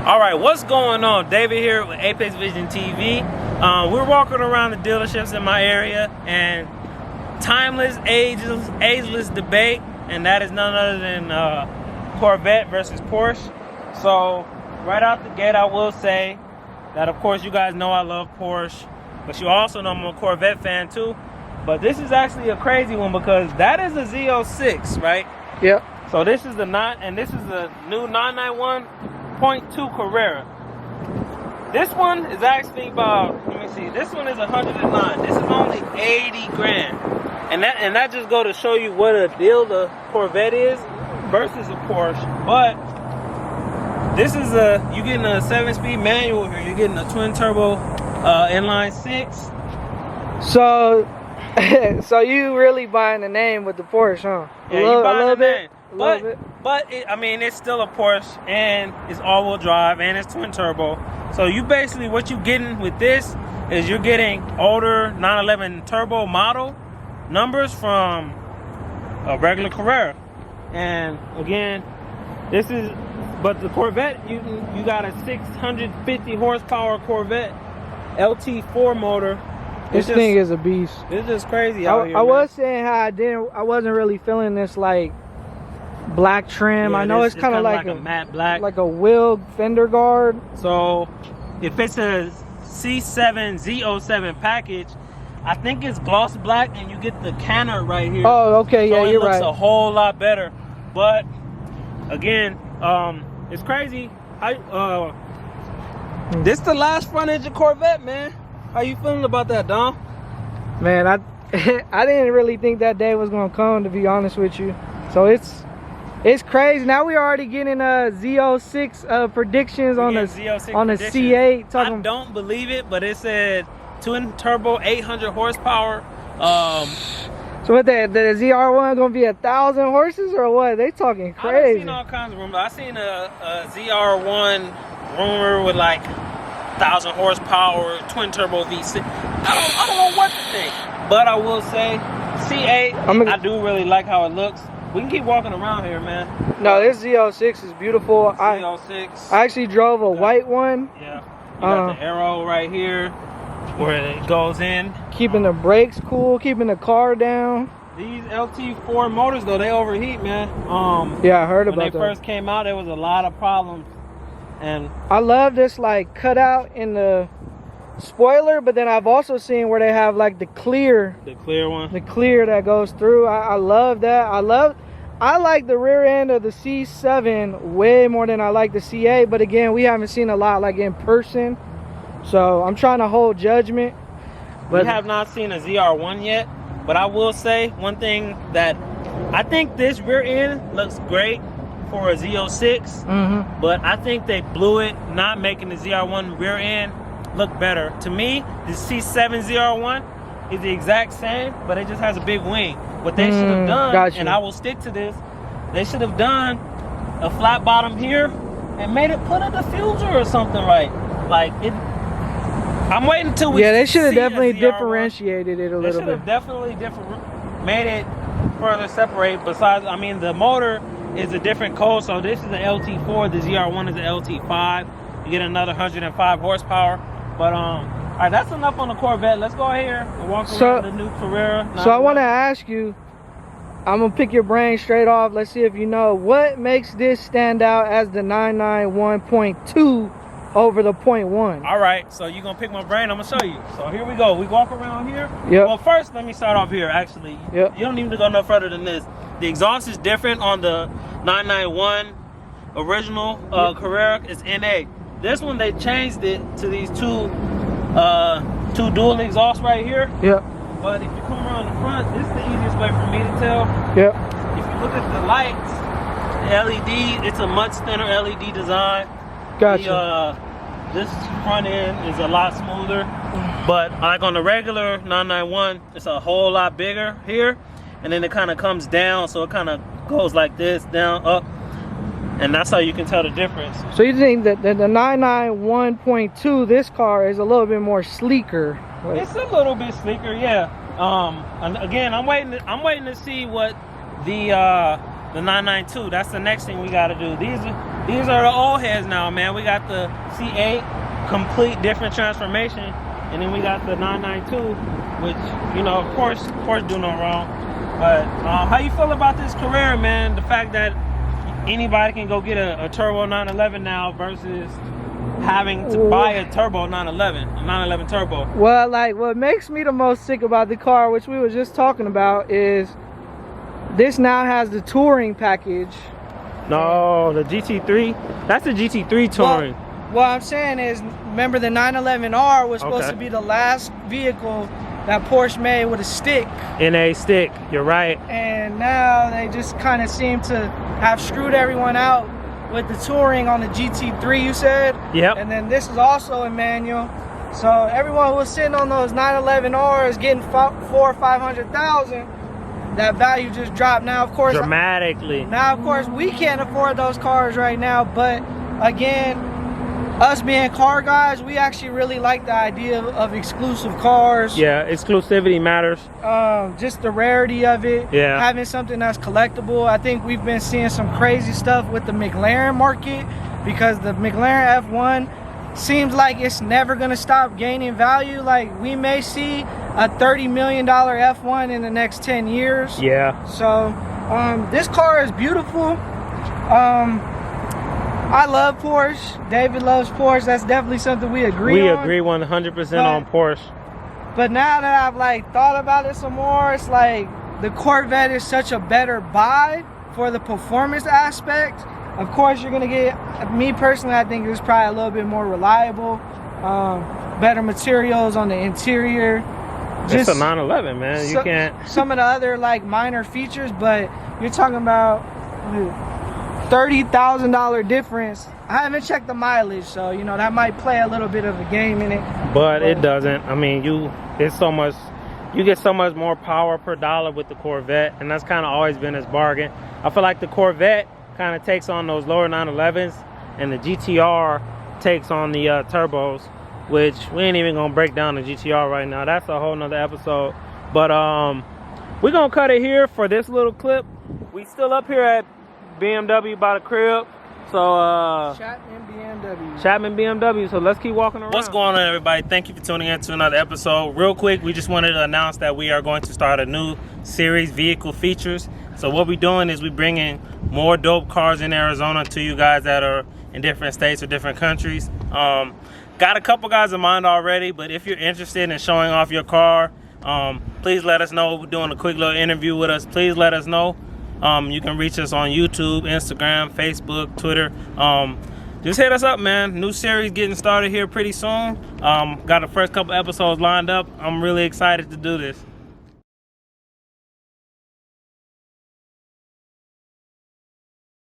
All right, what's going on? David here with Apex Vision TV. We're walking around the dealerships in my area, and timeless, ageless debate, and that is none other than Corvette versus Porsche. So right out the gate, I will say that, of course, you guys know I love Porsche, but you also know I'm a Corvette fan too. But this is actually a crazy one because that is a Z06, right? Yep. So this is the this is the new 991.2 Carrera. This one is actually about, let me see, this one is 109. This is only 80 grand. And that just go to show you what a deal the Corvette is versus a Porsche. But this is you're getting a 7-speed manual here. You're getting a twin turbo inline 6. So so you really buying the name with the Porsche, huh? Yeah, you buying the name. But I mean, it's still a Porsche, and it's all-wheel drive, and it's twin turbo. So you basically, what you getting with this is you're getting older 911 turbo model numbers from a regular Carrera. And again, this is, but the Corvette, you got a 650 horsepower Corvette LT4 motor. This thing is a beast. It's just crazy out here. I was saying how I wasn't really feeling this like black trim. Yeah, I know it's kind of like a matte black, like a wheel fender guard. So if it's a C7 Z07 package, I think it's gloss black, and you get the canner right here. Oh, okay, so yeah, you're right. It looks a whole lot better. But again, it's crazy. This the last front engine Corvette, man. How you feeling about that, Dom? Man, I didn't really think that day was gonna come, to be honest with you. So it's crazy. Now we're already getting Z06 predictions on the C8. I don't believe it, but it said twin turbo 800 horsepower. So what, the ZR1 gonna be 1,000 horses or what? They talking crazy. I've seen all kinds of rumors. I seen a ZR1 rumor with like 1,000 horsepower twin turbo V6. I don't know what to think, but I will say C8. I do really like how it looks. We can keep walking around here, man. No, this Z06 is beautiful. Z06. I actually drove a white one. Yeah. You got the arrow right here where it goes in. Keeping the brakes cool, keeping the car down. These LT4 motors, though, they overheat, man. Yeah, I heard about that. When they first came out, there was a lot of problems. And I love this like cutout in the spoiler, but then I've also seen where they have like the clear one, the clear that goes through. I love that. I like the rear end of the C7 way more than I like the C8, but again, we haven't seen a lot like in person, so I'm trying to hold judgment. But we have not seen a ZR1 yet, but I will say one thing, that I think this rear end looks great for a Z06, but I think they blew it not making the ZR1 rear end look better. To me, the C7 ZR1 is the exact same, but it just has a big wing. What they should have done, and I will stick to this, they should have done a flat bottom here and made it, put a diffuser or something, right? Like it. I'm waiting until we. Yeah, they should have definitely differentiated it a little bit. They should have definitely made it further separate. Besides, I mean, the motor is a different code, so this is an LT4, the ZR1 is an LT5. You get another 105 horsepower. But all right, that's enough on the Corvette. Let's go here and walk around the new Carrera. So I want to ask you, I'm gonna pick your brain straight off. Let's see if you know what makes this stand out as the 991.2 over the 0.1. All right, so you're gonna pick my brain. I'm gonna show you. So here we go. We walk around here. Yep. Well, first let me start off here. Actually, yep. You don't need to go no further than this. The exhaust is different on the 991 original Carrera. It's NA. This one they changed it to these two dual exhausts right here. Yep. But if you come around the front, this is the easiest way for me to tell. Yep. If you look at the lights, the LED, it's a much thinner LED design. Gotcha. This front end is a lot smoother, but like on the regular 991, it's a whole lot bigger here, and then it kind of comes down, so it kind of goes like this, down, up, and that's how you can tell the difference. So you think that the 991.2, this car is a little bit more sleeker? Like, it's a little bit sleeker, yeah. And again, I'm waiting to see what the 992. That's the next thing we got to do. These are the old heads now, man. We got the C8, complete different transformation, and then we got the 992, which, you know, of course do no wrong. But how you feel about this Carrera, man? The fact that anybody can go get a turbo 911 now versus having to buy a turbo 911, a 911 turbo. Well, like, what makes me the most sick about the car, which we were just talking about, is this now has the touring package. No, the GT3, that's the GT3 touring. Well, what I'm saying is, remember the 911R was supposed to be the last vehicle that Porsche made with a stick. In a stick, you're right. And now they just kind of seem to have screwed everyone out with the touring on the GT3, you said? Yep. And then this is also a manual. So everyone who was sitting on those 911Rs getting 400,000 or 500,000, that value just dropped. Now, of course, dramatically. Now, of course, we can't afford those cars right now, but again, us being car guys, we actually really like the idea of exclusive cars. Yeah, exclusivity matters. Just the rarity of it. Yeah. Having something that's collectible. I think we've been seeing some crazy stuff with the McLaren market, because the McLaren F1 seems like it's never gonna stop gaining value. Like, we may see a $30 million F1 in the next 10 years. Yeah. So this car is beautiful. I love Porsche. David loves Porsche. That's definitely something we agree on. We agree 100% on Porsche. But now that I've like thought about it some more, it's like the Corvette is such a better buy for the performance aspect. Of course, you're gonna get, me personally, I think it's probably a little bit more reliable, better materials on the interior. Just a 911, man. You can't. Some of the other like minor features, but you're talking about $30,000 difference. I haven't checked the mileage, so you know that might play a little bit of a game in it. But it doesn't. I mean, it's so much. You get so much more power per dollar with the Corvette, and that's kind of always been its bargain. I feel like the Corvette kind of takes on those lower 911s, and the GTR takes on the turbos, which we ain't even gonna break down the GTR right now. That's a whole nother episode. But we're gonna cut it here for this little clip. We still up here at BMW by the crib. So Chapman BMW. So let's keep walking around. What's going on, everybody? Thank you for tuning in to another episode. Real quick, we just wanted to announce that we are going to start a new series, Vehicle Features. So what we're doing is we're bringing more dope cars in Arizona to you guys that are in different states or different countries. Got a couple guys in mind already, but if you're interested in showing off your car, please let us know. We're doing a quick little interview with us. Please let us know. You can reach us on YouTube, Instagram, Facebook, Twitter. Just hit us up, man. New series getting started here pretty soon. Got the first couple episodes lined up. I'm really excited to do this.